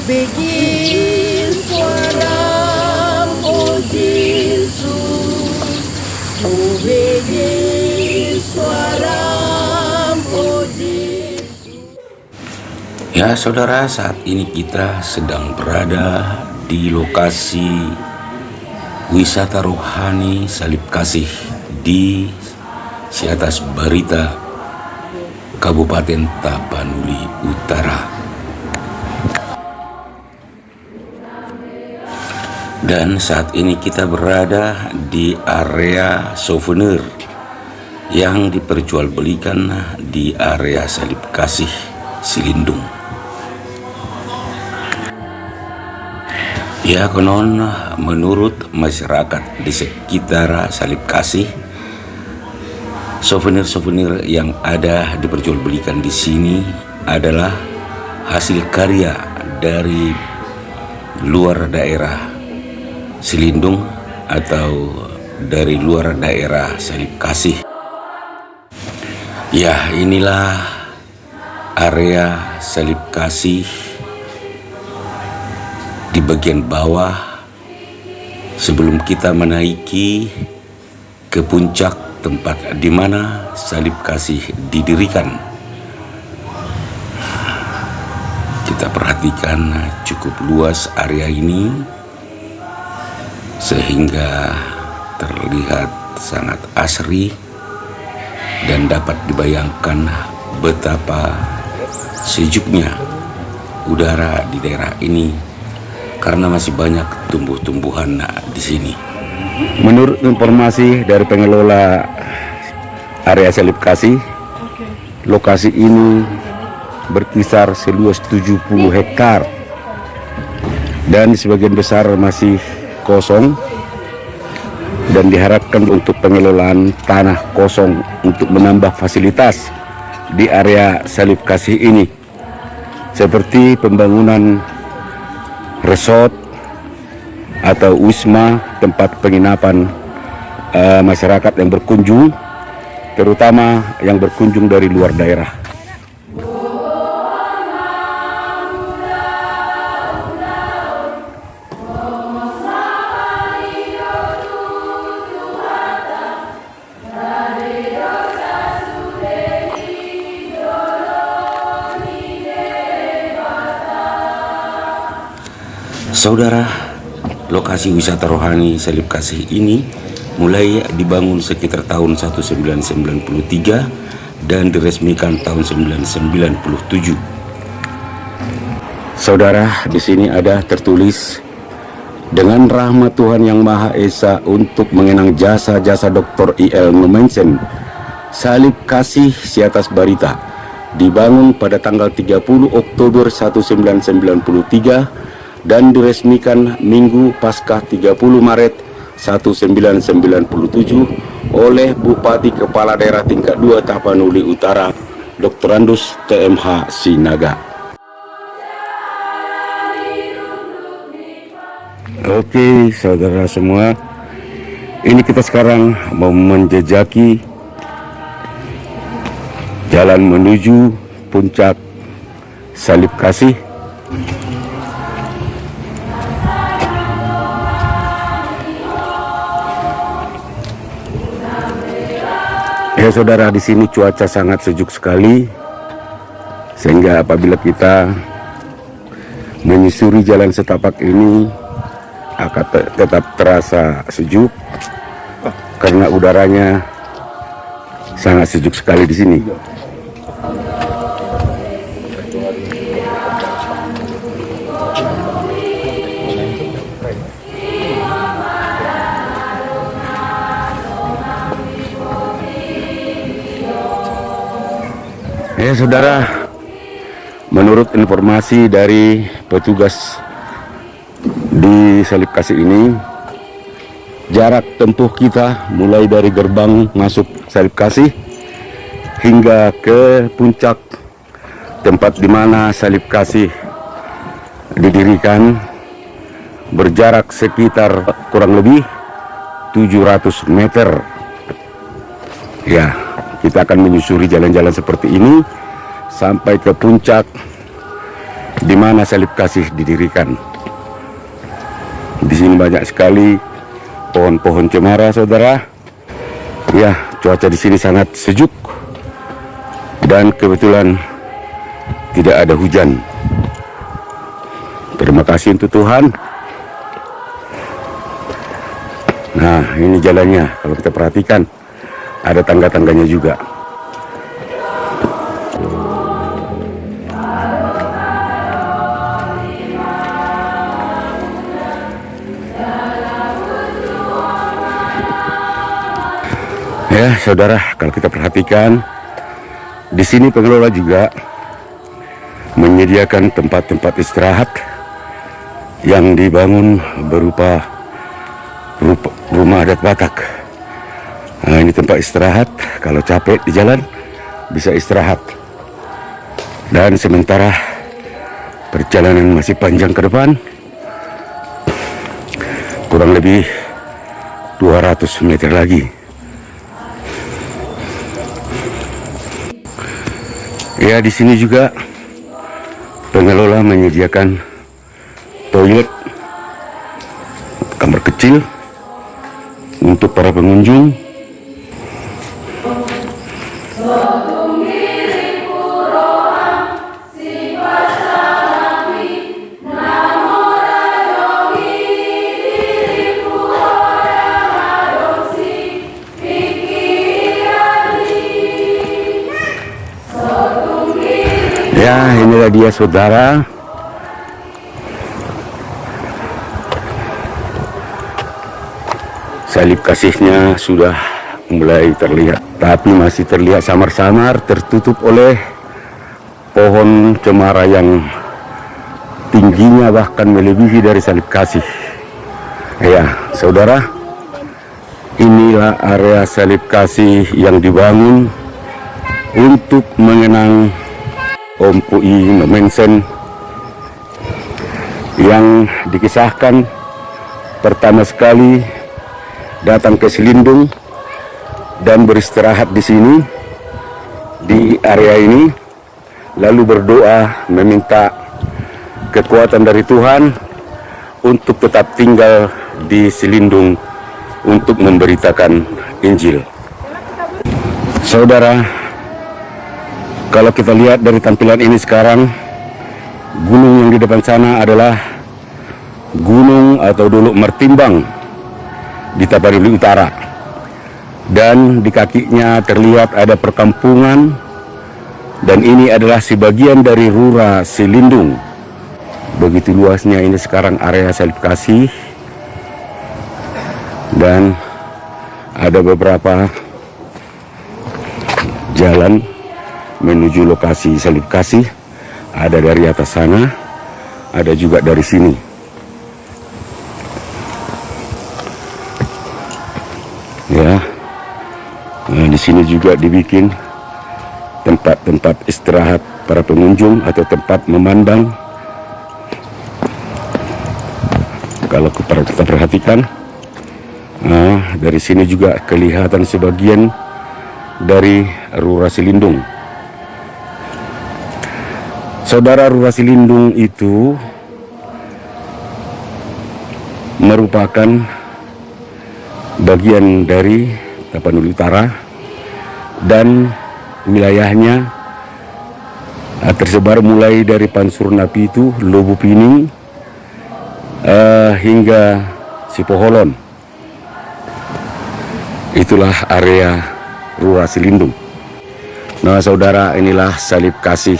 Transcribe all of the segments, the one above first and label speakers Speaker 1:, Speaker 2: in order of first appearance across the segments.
Speaker 1: Bikin suara oh Yesus, oh bikin suara oh Yesus.
Speaker 2: Ya saudara, saat ini kita sedang berada di lokasi wisata rohani Salib Kasih di Siatas Barita, Kabupaten Tapanuli Utara. Dan saat ini kita berada di area souvenir yang diperjualbelikan di area Salib Kasih Silindung. Ya konon menurut masyarakat di sekitar Salib Kasih, souvenir-souvenir yang ada diperjualbelikan di sini adalah hasil karya dari luar daerah Silindung atau dari luar daerah Salib Kasih. Ya, inilah area Salib Kasih di bagian bawah sebelum kita menaiki ke puncak tempat di mana Salib Kasih didirikan. Kita perhatikan cukup luas area ini sehingga terlihat sangat asri dan dapat dibayangkan betapa sejuknya udara di daerah ini karena masih banyak tumbuh-tumbuhan di sini.
Speaker 3: Menurut informasi dari pengelola area Salib Kasih, lokasi ini berkisar seluas 70 hektar dan sebagian besar masih kosong dan diharapkan untuk pengelolaan tanah kosong untuk menambah fasilitas di area Salib Kasih ini seperti pembangunan resort atau wisma, tempat penginapan masyarakat yang berkunjung, terutama yang berkunjung dari luar daerah.
Speaker 2: Saudara, lokasi wisata rohani Salib Kasih ini mulai dibangun sekitar tahun 1993 dan diresmikan tahun 1997.
Speaker 3: Saudara, di sini ada tertulis, dengan rahmat Tuhan Yang Maha Esa untuk mengenang jasa-jasa Dr. I.L. Nomensen, Salib Kasih Siatas Barita dibangun pada tanggal 30 Oktober 1993 dan diresmikan Minggu Paskah 30 Maret 1997 oleh Bupati Kepala Daerah Tingkat 2 Tapanuli Utara, Dr. Andus TMH Sinaga. Oke, saudara semua, ini kita sekarang mau menjejaki jalan menuju puncak Salib Kasih. Ya saudara, di sini cuaca sangat sejuk sekali, sehingga apabila kita menyusuri jalan setapak ini akan tetap terasa sejuk karena udaranya sangat sejuk sekali di sini. Ya saudara, menurut informasi dari petugas di Salib Kasih ini, jarak tempuh kita mulai dari gerbang masuk Salib Kasih hingga ke puncak tempat di mana Salib Kasih didirikan berjarak sekitar kurang lebih 700 meter. Ya, kita akan menyusuri jalan-jalan seperti ini sampai ke puncak di mana salib kasih didirikan. Di sini banyak sekali pohon-pohon cemara, saudara. Ya, cuaca di sini sangat sejuk dan kebetulan tidak ada hujan. Terima kasih untuk Tuhan. Nah, ini jalannya. Kalau kita perhatikan, ada tangga-tangganya juga. Ya, saudara, kalau kita perhatikan, di sini pengelola juga menyediakan tempat-tempat istirahat yang dibangun berupa rumah adat Batak. Nah, ini tempat istirahat. Kalau capek di jalan, bisa istirahat. Dan sementara perjalanan masih panjang ke depan, kurang lebih 200 meter lagi. Ya, di sini juga pengelola menyediakan toilet, kamar kecil untuk para pengunjung. Ya, inilah dia, saudara. Salib kasihnya sudah mulai terlihat, tapi masih terlihat samar-samar tertutup oleh pohon cemara yang tingginya bahkan melebihi dari salib kasih. Ya, saudara, inilah area salib kasih yang dibangun untuk mengenang Om Pui Nomensen yang dikisahkan pertama sekali datang ke Selindung dan beristirahat di sini, di area ini, lalu berdoa meminta kekuatan dari Tuhan untuk tetap tinggal di Selindung untuk memberitakan Injil. Saudara, kalau kita lihat dari tampilan ini sekarang, gunung yang di depan sana adalah gunung atau Dolok Mertimbang di Tapanuli Utara. Dan di kakinya terlihat ada perkampungan, dan ini adalah sebagian dari Rura Selindung. Begitu luasnya ini sekarang area salib kasih, dan ada beberapa jalan menuju lokasi salib kasih. Ada dari atas sana, ada juga dari sini. Ya, nah, di sini juga dibikin tempat-tempat istirahat para pengunjung atau tempat memandang. Kalau kita perhatikan, nah, dari sini juga kelihatan sebagian dari Rura Selindung. Saudara, Rura Selindung itu merupakan bagian dari Tapanuli Utara, dan wilayahnya tersebar mulai dari Pansur Napitu, Lobu Pining, hingga Sipoholon. Itulah area Rura Selindung. Nah, saudara, inilah salib kasih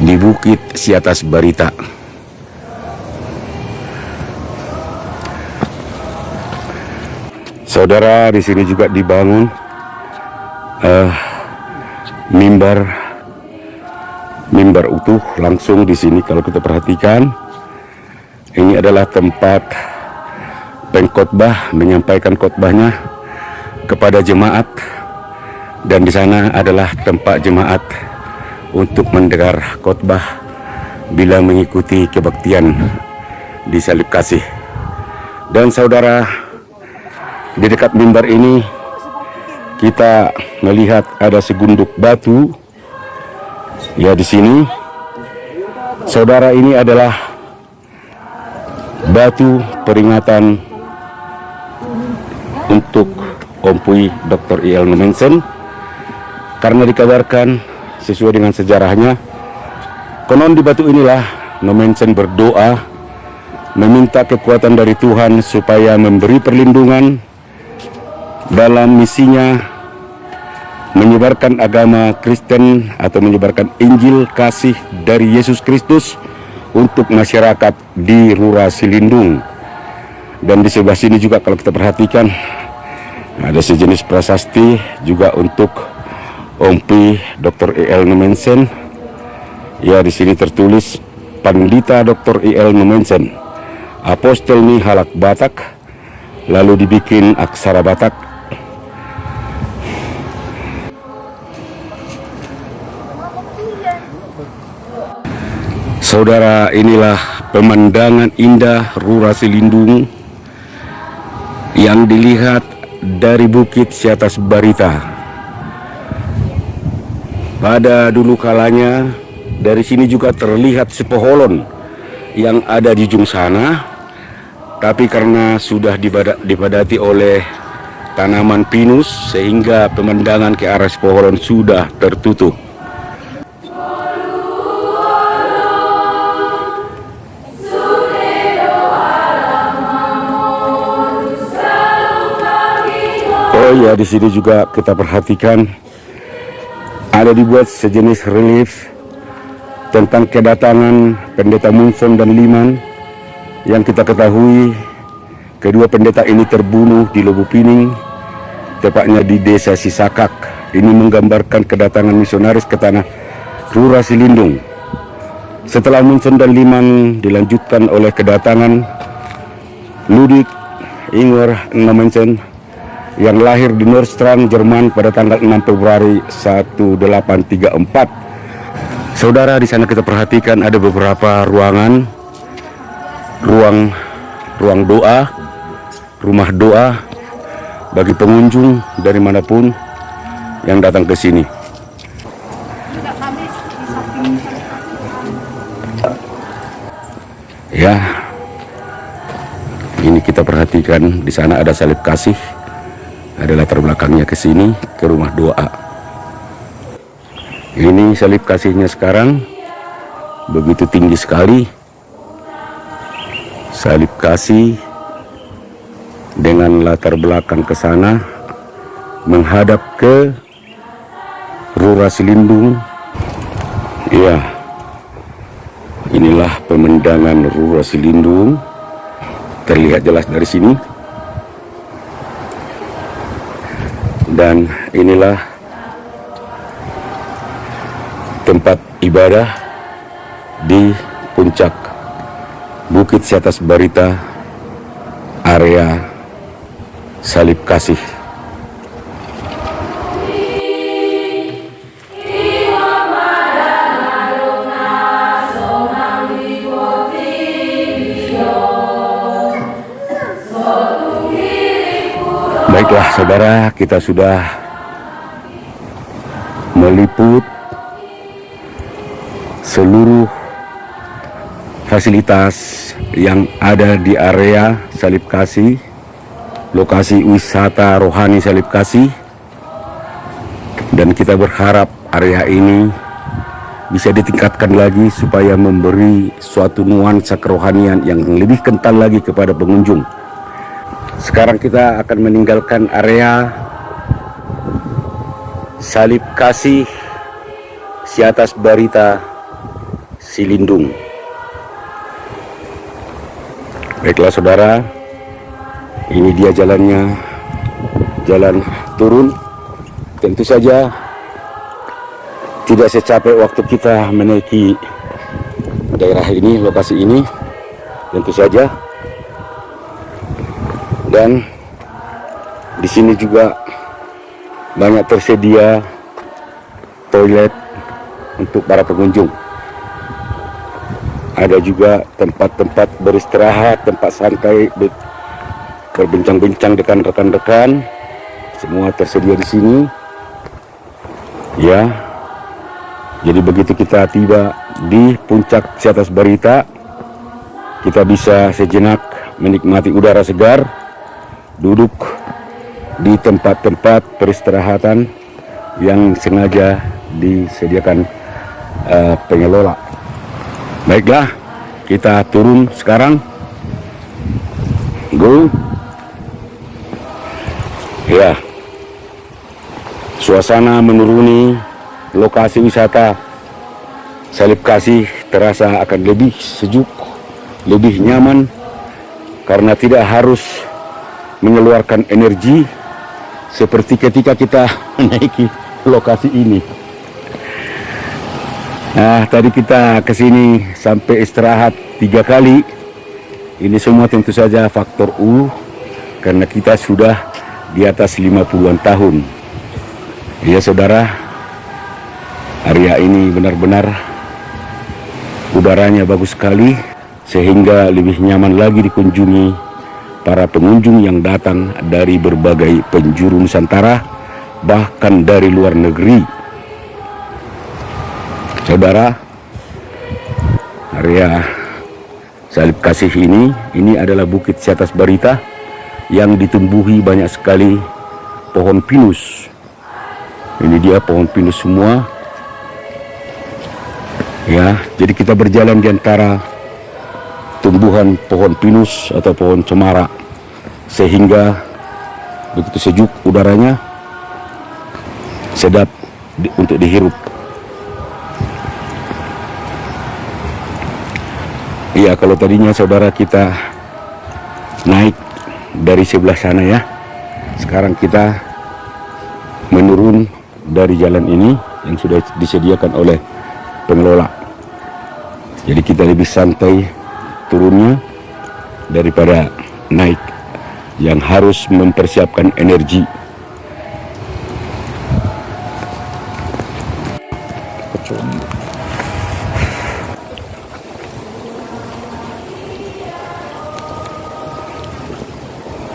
Speaker 3: di Bukit Siatas Barita. Saudara, di sini juga dibangun mimbar utuh langsung di sini. Kalau kita perhatikan, ini adalah tempat pengkhotbah menyampaikan khotbahnya kepada jemaat, dan di sana adalah tempat jemaat untuk mendengar khotbah bila mengikuti kebaktian di salib kasih. Dan saudara, di dekat mimbar ini kita melihat ada segunduk batu. Ya, di sini Saudara, ini adalah batu peringatan untuk Om Pui Dr. I.L. Nommensen, karena dikabarkan sesuai dengan sejarahnya, konon di batu inilah Nommensen berdoa meminta kekuatan dari Tuhan supaya memberi perlindungan dalam misinya menyebarkan agama Kristen atau menyebarkan Injil kasih dari Yesus Kristus untuk masyarakat di Rura Silindung. Dan di sebelah sini juga kalau kita perhatikan ada sejenis prasasti juga untuk Om Pui Dr. I.L. Nommensen. Ya, di sini tertulis Pandita Dr. I.L. Nommensen, Apostel Ni Halak Batak, lalu dibikin aksara Batak. Saudara, inilah pemandangan indah Rura Silindung yang dilihat dari Bukit Siatas Barita. Pada dulu kalanya, dari sini juga terlihat sepoholon yang ada di ujung sana, tapi karena sudah dipadati oleh tanaman pinus sehingga pemandangan ke arah sepoholon sudah tertutup. Oh ya, di sini juga kita perhatikan ada dibuat sejenis relief tentang kedatangan pendeta Munson dan Liman, yang kita ketahui kedua pendeta ini terbunuh di Lobu Pining, tepatnya di desa Sisakak. Ini menggambarkan kedatangan misionaris ke tanah Rura Silindung. Setelah Munson dan Liman dilanjutkan oleh kedatangan Ludwig Ingwer Nommensen yang lahir di Nordstrand, Jerman pada tanggal 6 Februari 1834. Saudara, di sana kita perhatikan ada beberapa ruangan, ruang doa, rumah doa bagi pengunjung dari manapun yang datang ke sini. Ya, ini kita perhatikan di sana ada salib kasih. Ada latar belakangnya ke sini, ke rumah doa. Ini salib kasihnya sekarang, begitu tinggi sekali. Salib kasih dengan latar belakang ke sana, menghadap ke Rura Silindung. Ya, inilah pemandangan Rura Silindung, terlihat jelas dari sini. Dan inilah tempat ibadah di puncak Bukit Siatas Barita, area salib kasih. Baiklah saudara, kita sudah meliput seluruh fasilitas yang ada di area salib kasih, lokasi wisata rohani salib kasih, dan kita berharap area ini bisa ditingkatkan lagi supaya memberi suatu nuansa kerohanian yang lebih kental lagi kepada pengunjung. Sekarang kita akan meninggalkan area salib kasih Siatas Barita Silindung. Baiklah saudara, ini dia jalannya, jalan turun. Tentu saja tidak secapek waktu kita menaiki daerah ini, lokasi ini, tentu saja. Dan di sini juga banyak tersedia toilet untuk para pengunjung. Ada juga tempat-tempat beristirahat, tempat santai, berbincang-bincang dengan rekan-rekan. Semua tersedia di sini. Ya. Jadi begitu kita tiba di puncak Siatas Barita, kita bisa sejenak menikmati udara segar, duduk di tempat-tempat peristirahatan yang sengaja disediakan pengelola. Baiklah, kita turun sekarang. Go. Ya, suasana menuruni lokasi wisata Salib Kasih terasa akan lebih sejuk, lebih nyaman, karena tidak harus mengeluarkan energi seperti ketika kita menaiki lokasi ini. Nah, tadi kita kesini sampai istirahat 3 kali. Ini semua tentu saja faktor U, karena kita sudah di atas 50-an tahun. Ya saudara, area ini benar-benar udaranya bagus sekali, sehingga lebih nyaman lagi dikunjungi para pengunjung yang datang dari berbagai penjuru Nusantara, bahkan dari luar negeri. Saudara, area Salib Kasih ini adalah Bukit Siatas Barita yang ditumbuhi banyak sekali pohon pinus. Ini dia pohon pinus semua. Ya, jadi kita berjalan di antara tumbuhan pohon pinus atau pohon cemara, sehingga begitu sejuk udaranya, sedap untuk dihirup. Iya, kalau tadinya saudara kita naik dari sebelah sana ya, sekarang kita menurun dari jalan ini yang sudah disediakan oleh pengelola. Jadi kita lebih santai turunnya daripada naik yang harus mempersiapkan energi.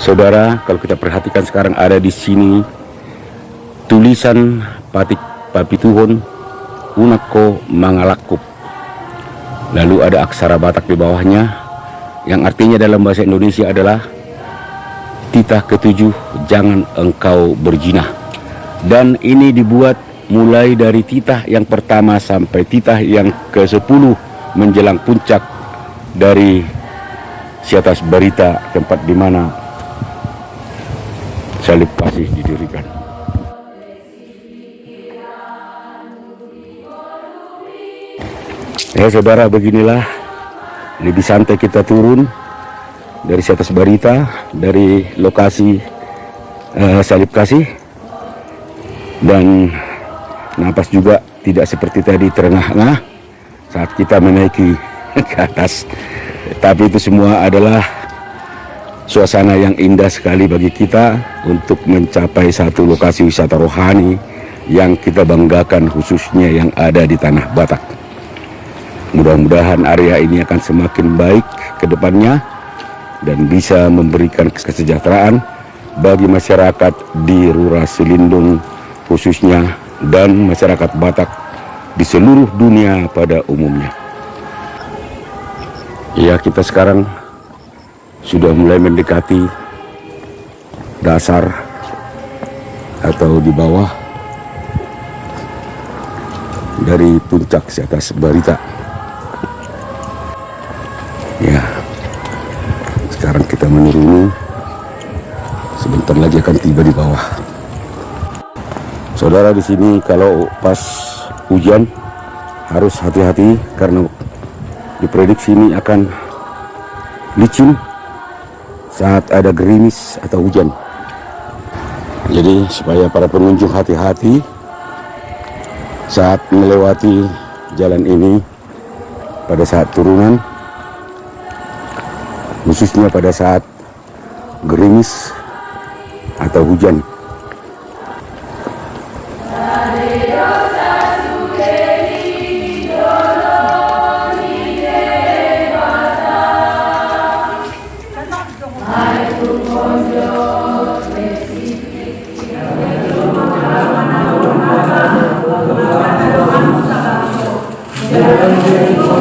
Speaker 3: Saudara, kalau kita perhatikan sekarang ada di sini tulisan Patik Papituhun Unako Mangalakup. Lalu ada aksara Batak di bawahnya yang artinya dalam bahasa Indonesia adalah titah ketujuh, jangan engkau berzina. Dan ini dibuat mulai dari titah yang pertama sampai titah yang ke-10 menjelang puncak dari Siatas Barita, tempat di mana Salib Kasih didirikan. Ya saudara, beginilah lebih santai kita turun dari Siatas Barita, dari lokasi Salib Kasih, dan napas juga tidak seperti tadi terengah-engah saat kita menaiki ke atas. Tapi itu semua adalah suasana yang indah sekali bagi kita untuk mencapai satu lokasi wisata rohani yang kita banggakan, khususnya yang ada di tanah Batak. Mudah-mudahan area ini akan semakin baik ke depannya dan bisa memberikan kesejahteraan bagi masyarakat di Rura Selindung khususnya dan masyarakat Batak di seluruh dunia pada umumnya. Ya, kita sekarang sudah mulai mendekati dasar atau di bawah dari puncak Siatas Barita. Ya, sekarang kita menuruni, sebentar lagi akan tiba di bawah. Saudara, di sini kalau pas hujan harus hati-hati karena diprediksi ini akan licin saat ada gerimis atau hujan. Jadi supaya para pengunjung hati-hati saat melewati jalan ini pada saat turunan, khususnya pada saat gerimis atau hujan.
Speaker 1: Amen.